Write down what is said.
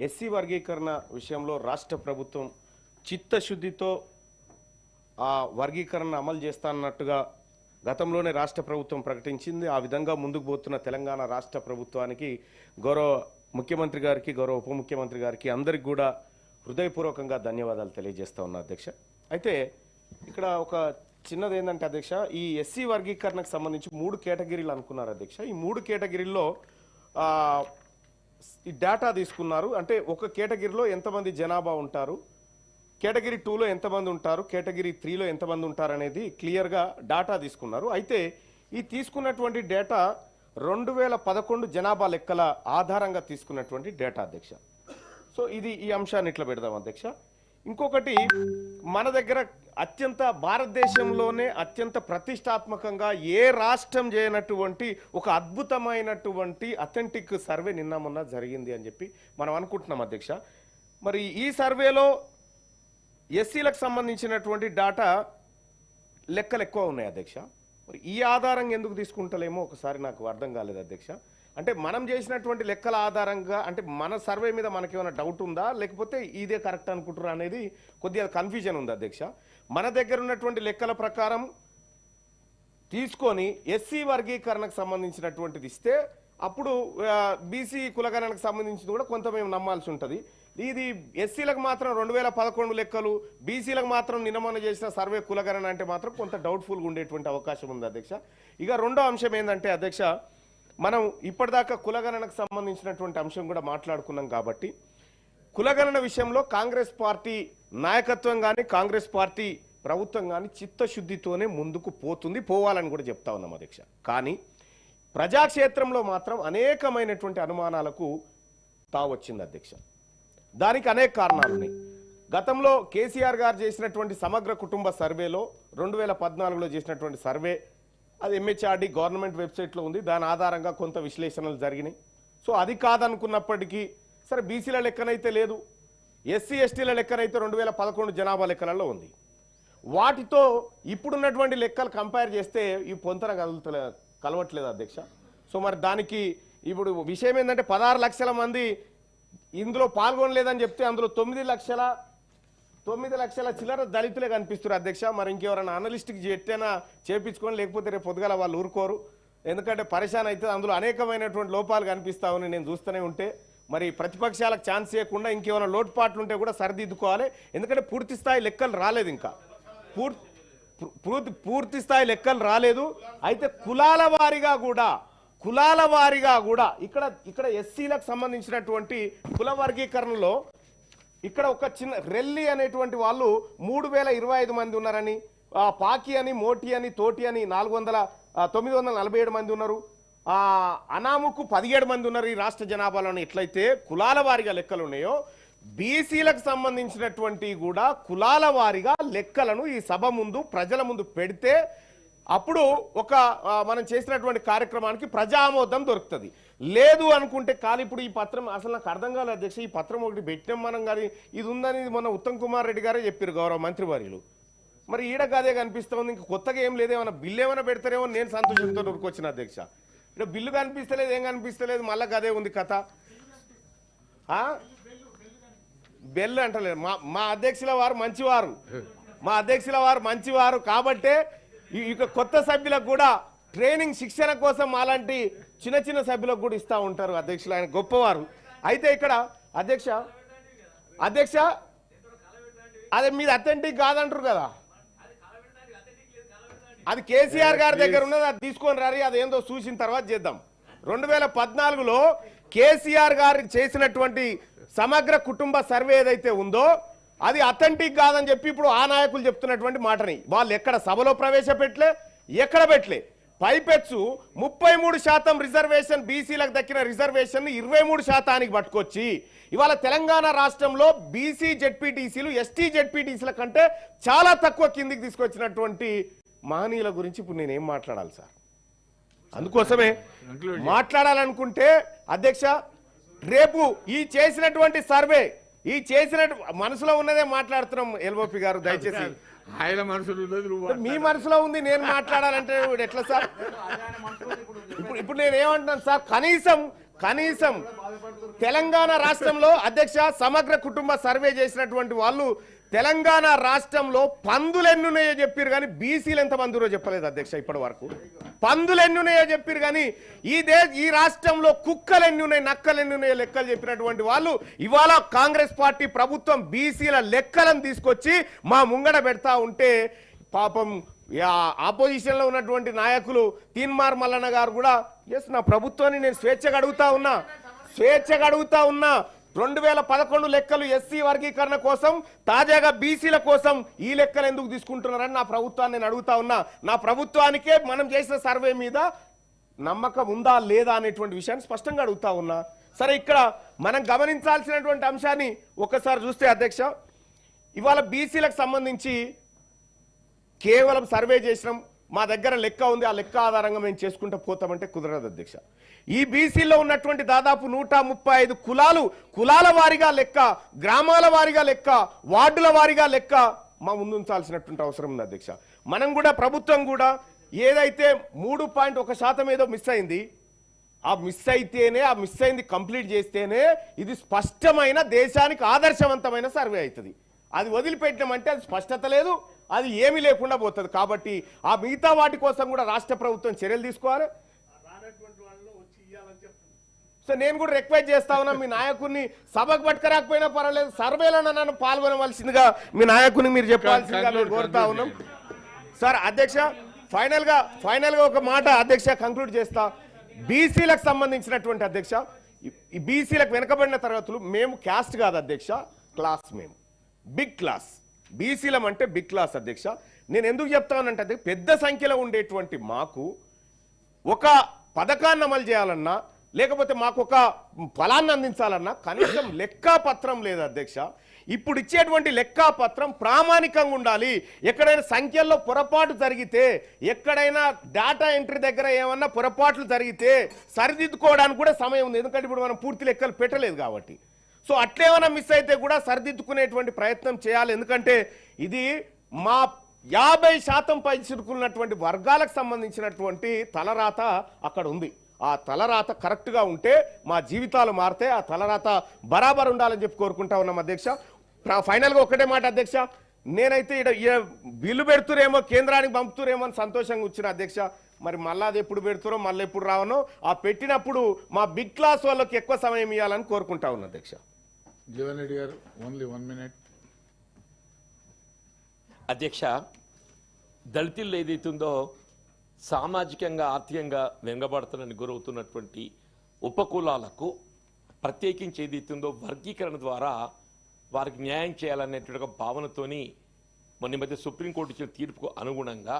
SC వర్గీకరణ విషయంలో రాష్ట్ర ప్రభుత్వం చిత్తశుద్ధితో ఆ వర్గీకరణ అమలు చేస్తానన్నట్టుగా గతంలోనే రాష్ట్ర ప్రభుత్వం ప్రకటించింది. ఆ విధంగా ముందుకు పోతున్న తెలంగాణ రాష్ట్ర ప్రభుత్వానికి, గౌరవ ముఖ్యమంత్రి గారికి, గౌరవ ఉప ముఖ్యమంత్రి గారికి అందరికి కూడా హృదయపూర్వకంగా ధన్యవాదాలు తెలియజేస్తా ఉన్నా అధ్యక్ష. అయితే ఇక్కడ ఒక చిన్నది ఏంటంటే అధ్యక్ష, ఈ ఎస్సీ వర్గీకరణకు సంబంధించి 3 కేటగిరీలు అనుకున్నారు అధ్యక్ష. ఈ 3 కేటగిరీల్లో ఈ డేటా తీసుకున్నారు. అంటే ఒక కేటగిరీలో ఎంతమంది జనాభా ఉంటారు, కేటగిరీ 2లో ఎంతమంది ఉంటారు, కేటగిరీ 3లో ఎంతమంది ఉంటారు అనేది క్లియర్గా డేటా తీసుకున్నారు. అయితే ఈ తీసుకున్నటువంటి డేటా 2011 జనాభా లెక్కల ఆధారంగా తీసుకున్నటువంటి డేటా అధ్యక్ష. సో ఇది ఈ అంశాన్ని ఇట్లా పెడదాం అధ్యక్ష. ఇంకొకటి, మన దగ్గర భారతదేశంలోనే అత్యంత ప్రతిష్టాత్మకంగా ఏ రాష్ట్రం చేయనటువంటి ఒక అద్భుతమైనటువంటి అథెంటిక్ సర్వే నిన్న మొన్న జరిగింది అని చెప్పి మనం అనుకుంటున్నాం అధ్యక్ష. మరి ఈ సర్వేలో ఎస్సీలకు సంబంధించినటువంటి డాటా లెక్కలు ఎక్కువ ఉన్నాయి అధ్యక్ష. మరి ఈ ఆధారంగా ఎందుకు తీసుకుంటలేమో ఒకసారి నాకు అర్థం కాలేదు అధ్యక్ష. అంటే మనం చేసినటువంటి లెక్కల ఆధారంగా, అంటే మన సర్వే మీద మనకేమైనా డౌట్ ఉందా, లేకపోతే ఇదే కరెక్ట్ అనుకుంటారా అనేది కొద్దిగా కన్ఫ్యూజన్ ఉంది అధ్యక్ష. మన దగ్గర ఉన్నటువంటి లెక్కల ప్రకారం తీసుకొని ఎస్సీ వర్గీకరణకు సంబంధించినటువంటిది ఇస్తే అప్పుడు బీసీ కులగణనకు సంబంధించింది కూడా కొంత మేము నమ్మాల్సి ఉంటుంది. ఇది ఎస్సీలకు మాత్రం 2011 లెక్కలు, బీసీలకు మాత్రం నిన్నమొన్న చేసిన సర్వే కులగణన అంటే మాత్రం కొంత డౌట్ఫుల్గా ఉండేటువంటి అవకాశం ఉంది అధ్యక్ష. ఇక రెండో అంశం ఏంటంటే అధ్యక్ష, మనం ఇప్పటిదాకా కులగణనకు సంబంధించినటువంటి అంశం కూడా మాట్లాడుకున్నాం కాబట్టి, కులగణన విషయంలో కాంగ్రెస్ పార్టీ నాయకత్వం కానీ, కాంగ్రెస్ పార్టీ ప్రభుత్వం కానీ చిత్తశుద్ధితోనే ముందుకు పోవాలని కూడా చెప్తా ఉన్నాం అధ్యక్ష. కానీ ప్రజాక్షేత్రంలో మాత్రం అనేకమైనటువంటి అనుమానాలకు తావొచ్చింది అధ్యక్ష. దానికి అనేక కారణాలు ఉన్నాయి. గతంలో కేసీఆర్ గారు చేసినటువంటి సమగ్ర కుటుంబ సర్వేలో 2014లో చేసినటువంటి సర్వే, అది ఎంహెచ్ఆర్డి గవర్నమెంట్ వెబ్సైట్లో ఉంది. దాని ఆధారంగా కొంత విశ్లేషణలు జరిగినాయి. సో అది కాదనుకున్నప్పటికీ సరే, బీసీల లెక్కనైతే లేదు, ఎస్సీ ఎస్టీల లెక్కనైతే 2011 జనాభా లెక్కలలో ఉంది. వాటితో ఇప్పుడున్నటువంటి లెక్కలు కంపేర్ చేస్తే ఈ పొంతన కలవట్లేదు అధ్యక్ష. సో మరి దానికి ఇప్పుడు విషయం ఏంటంటే 16 లక్షల మంది ఇందులో పాల్గొనలేదని చెప్తే అందులో 9 లక్షల చిల్లర దళితులే కనిపిస్తారు అధ్యక్ష. మరి ఇంకెవరైనా అనలిస్ట్కి ఎట్టైనా చేపించుకొని, లేకపోతే రేపు పొద్దుగాల వాళ్ళు ఊరుకోరు. ఎందుకంటే పరిశాన్ అయితే అందులో అనేకమైనటువంటి లోపాలు కనిపిస్తా ఉన్నాయి నేను చూస్తూనే ఉంటే. మరి ప్రతిపక్షాలకు ఛాన్స్ ఇవ్వకుండా ఇంకేమైనా లోటుపాట్లు ఉంటే కూడా సరిదిద్దుకోవాలి. ఎందుకంటే పూర్తి స్థాయి లెక్కలు రాలేదు, ఇంకా పూర్తి స్థాయి లెక్కలు రాలేదు. అయితే కులాల వారీగా కూడా ఇక్కడ ఎస్సీలకు సంబంధించినటువంటి కుల వర్గీకరణలో ఇక్కడ ఒక చిన్న రెల్లి అనేటువంటి వాళ్ళు 3025 మంది ఉన్నారని, పాకి అని, మోటి అని, తోటి అని 947 మంది ఉన్నారు, అనాముకు 17 మంది ఉన్నారు ఈ రాష్ట్ర జనాభాలోని. ఎట్లయితే కులాల వారీగా లెక్కలు ఉన్నాయో, బీసీలకు సంబంధించినటువంటి కూడా కులాల వారీగా లెక్కలను ఈ సభ ముందు, ప్రజల ముందు పెడితే అప్పుడు ఒక మనం చేసినటువంటి కార్యక్రమానికి ప్రజా ఆమోదం దొరుకుతుంది. లేదు అనుకుంటే ఇప్పుడు ఈ పత్రం అసలు నాకు అర్థం కాలేదు అధ్యక్ష. ఈ పత్రం ఒకటి పెట్టినాం మనం, కానీ ఇది ఉందని మొన్న ఉత్తమ్ కుమార్ రెడ్డి గారే చెప్పారు, గౌరవ మంత్రివర్యులు. మరి ఈడ గదే కనిపిస్తుంది, ఇంకా కొత్తగా ఏం లేదు. ఏమైనా బిల్లు ఏమైనా పెడతారేమో నేను సంతోషంతో ఉరుకొచ్చిన అధ్యక్ష. ఇక్కడ బిల్లు కనిపిస్తలేదు, ఏం కనిపిస్తలేదు, మళ్ళీ గదే ఉంది కథ. బెల్లు అంటలేదు. మా అధ్యక్షుల వారు మంచివారు కాబట్టే ఇక కొత్త సభ్యులకు కూడా ట్రైనింగ్, శిక్షణ కోసం అలాంటి చిన్న సభ్యులకు కూడా ఇస్తూ ఉంటారు అధ్యక్షులు. ఆయన గొప్పవారు. అయితే ఇక్కడ అధ్యక్ష అదే మీరు అథెంటిక్ కాదంటారు కదా, అది కేసీఆర్ గారి దగ్గర ఉన్నది, అది తీసుకొని రారి, అదేందో చూసిన తర్వాత చేద్దాం. 2014లో కేసీఆర్ గారు చేసినటువంటి సమగ్ర కుటుంబ సర్వే ఏదైతే ఉందో అది అథెంటిక్ కాదని చెప్పి ఇప్పుడు ఆ నాయకులు చెప్తున్నటువంటి మాటని వాళ్ళు ఎక్కడ సభలో ప్రవేశపెట్టలే, ఎక్కడ పెట్టలే. పైపెచ్చు 33% రిజర్వేషన్, బీసీలకు దక్కిన రిజర్వేషన్ 23% పట్టుకొచ్చి ఇవాళ తెలంగాణ రాష్ట్రంలో బీసీ జెడ్పీటీసీలు, ఎస్టీ జెడ్పీటీసీల కంటే చాలా తక్కువ కిందికి తీసుకొచ్చినటువంటి మహనీయుల గురించి ఇప్పుడు నేనేం మాట్లాడాలి సార్? అందుకోసమే మాట్లాడాలనుకుంటే అధ్యక్ష, రేపు ఈ చేసినటువంటి సర్వే, ఈ మనసులో ఉన్నదే మాట్లాడుతున్నాం. ఎల్ఓపి గారు దయచేసి ఆయన మనసులో మీ మనసులో ఉంది, నేను మాట్లాడాలంటే ఎట్లా సార్? ఇప్పుడు నేను ఏమంటున్నాను సార్, కనీసం తెలంగాణ రాష్ట్రంలో అధ్యక్ష సమగ్ర కుటుంబ సర్వే చేసినటువంటి వాళ్ళు తెలంగాణ రాష్ట్రంలో పందులు ఎన్నున్నాయో చెప్పారు కానీ బీసీలు ఎంత మందిరో చెప్పలేదు అధ్యక్ష ఇప్పటి వరకు. పందులు ఎన్నున్నాయో చెప్పారు కానీ ఈ రాష్ట్రంలో కుక్కలు ఎన్నున్నాయి, నక్కలు ఎన్నున్నాయో లెక్కలు చెప్పినటువంటి వాళ్ళు ఇవాళ కాంగ్రెస్ పార్టీ ప్రభుత్వం బీసీల లెక్కలను తీసుకొచ్చి మా ముంగడ పెడతా ఉంటే పాపం ఆపోజిషన్లో ఉన్నటువంటి నాయకులు తీన్మార్ మల్లన్న గారు కూడా ఎస్ నా ప్రభుత్వాన్ని నేను స్వేచ్ఛగా అడుగుతా ఉన్నా 2011 లెక్కలు ఎస్సీ వర్గీకరణ కోసం తాజాగా బీసీల కోసం ఈ లెక్కలు ఎందుకు తీసుకుంటున్నారని నా ప్రభుత్వాన్ని నేను అడుగుతా ఉన్నా. నా ప్రభుత్వానికే మనం చేసిన సర్వే మీద నమ్మకం ఉందా లేదా అనేటువంటి విషయాన్ని స్పష్టంగా అడుగుతా ఉన్నా. సరే, ఇక్కడ మనం గమనించాల్సినటువంటి అంశాన్ని ఒకసారి చూస్తే అధ్యక్ష, ఇవాళ బీసీలకు సంబంధించి కేవలం సర్వే చేసినాం, మా దగ్గర లెక్క ఉంది, ఆ లెక్క ఆధారంగా మేము చేసుకుంటూ పోతామంటే కుదరదు అధ్యక్ష. ఈ బీసీలో ఉన్నటువంటి దాదాపు 135 కులాల వారీగా లెక్క, గ్రామాల వారీగా లెక్క, వార్డుల వారీగా లెక్క మా ముందు ఉంచాల్సినటువంటి అవసరం ఉంది అధ్యక్ష. మనం కూడా ప్రభుత్వం కూడా ఏదైతే 3.1% ఏదో మిస్ అయింది, ఆ మిస్ అయింది కంప్లీట్ చేస్తేనే ఇది స్పష్టమైన దేశానికి ఆదర్శవంతమైన సర్వే అవుతుంది. అది వదిలిపెట్టినామంటే అది స్పష్టత లేదు, అది ఏమీ లేకుండా పోతుంది. కాబట్టి ఆ మిగతా వాటి కోసం కూడా రాష్ట్ర ప్రభుత్వం చర్యలు తీసుకోవాలి. సో నేను కూడా రిక్వెస్ట్ చేస్తా ఉన్నా, మీ నాయకుడిని సభకు పట్టుకరాకపోయినా పర్వాలేదు, సర్వేలో నన్ను పాల్గొనవలసిందిగా మీ నాయకుడిని మీరు చెప్పాల్సిందిగా మేము కోరుతా ఉన్నాం. సార్ అధ్యక్ష, ఫైనల్ గా ఒక మాట అధ్యక్ష కంక్లూడ్ చేస్తా. బీసీలకు సంబంధించినటువంటి అధ్యక్ష, ఈ బీసీలకు వెనకబడిన తరగతులు మేము క్యాస్ట్ కాదు అధ్యక్ష, క్లాస్. మేము బిగ్ క్లాస్, బీసీలం అంటే బిగ్ క్లాస్ అధ్యక్ష. నేను ఎందుకు చెప్తానంటే పెద్ద సంఖ్యలో ఉండేటువంటి మాకు ఒక పథకాన్ని అమలు చేయాలన్నా, లేకపోతే మాకు ఒక ఫలాన్ని అందించాలన్నా కనీసం లెక్కాపత్రం లేదు అధ్యక్ష. ఇప్పుడు ఇచ్చేటువంటి లెక్కాపత్రం ప్రామాణికంగా ఉండాలి. ఎక్కడైనా సంఖ్యల్లో పొరపాటు జరిగితే, ఎక్కడైనా డేటా ఎంట్రీ దగ్గర ఏమన్నా పొరపాట్లు జరిగితే సరిదిద్దుకోవడానికి కూడా సమయం ఉంది. ఎందుకంటే ఇప్పుడు మనం పూర్తి లెక్కలు పెట్టలేదు కాబట్టి. సో అట్లేమైనా మిస్ అయితే కూడా సరిదిద్దుకునేటువంటి ప్రయత్నం చేయాలి. ఎందుకంటే ఇది మా 50% పై చిరుకున్నటువంటి వర్గాలకు సంబంధించినటువంటి తలరాత అక్కడ ఉంది. ఆ తలరాత కరెక్ట్గా ఉంటే మా జీవితాలు మారితే ఆ తలరాత బరాబర్ ఉండాలని చెప్పి కోరుకుంటా ఉన్నాం అధ్యక్ష. ఫైనల్గా ఒకటే మాట అధ్యక్ష, నేనైతే బిల్లు పెడుతురేమో, కేంద్రానికి పంపుతురేమో అని సంతోషంగా వచ్చిన అధ్యక్ష. మరి మళ్ళీ అది ఎప్పుడు పెడుతురో, మళ్ళీ ఎప్పుడు రావనో, ఆ పెట్టినప్పుడు మా బిగ్ క్లాస్ వాళ్ళకి ఎక్కువ సమయం ఇవ్వాలని కోరుకుంటా ఉన్నా అధ్యక్ష. జీవన్ రెడ్డి గారు, ఓన్లీ 1 minute. అధ్యక్ష, దళితుల్లో ఏదైతుందో సామాజికంగా ఆర్థికంగా వెనుకబడుతున్నని గురవుతున్నటువంటి ఉపకులాలకు ప్రత్యేకించి ఏదైతుందో వర్గీకరణ ద్వారా వారికి న్యాయం చేయాలనేటువంటి భావనతోని మొన్న మధ్య సుప్రీంకోర్టు ఇచ్చిన తీర్పుకు అనుగుణంగా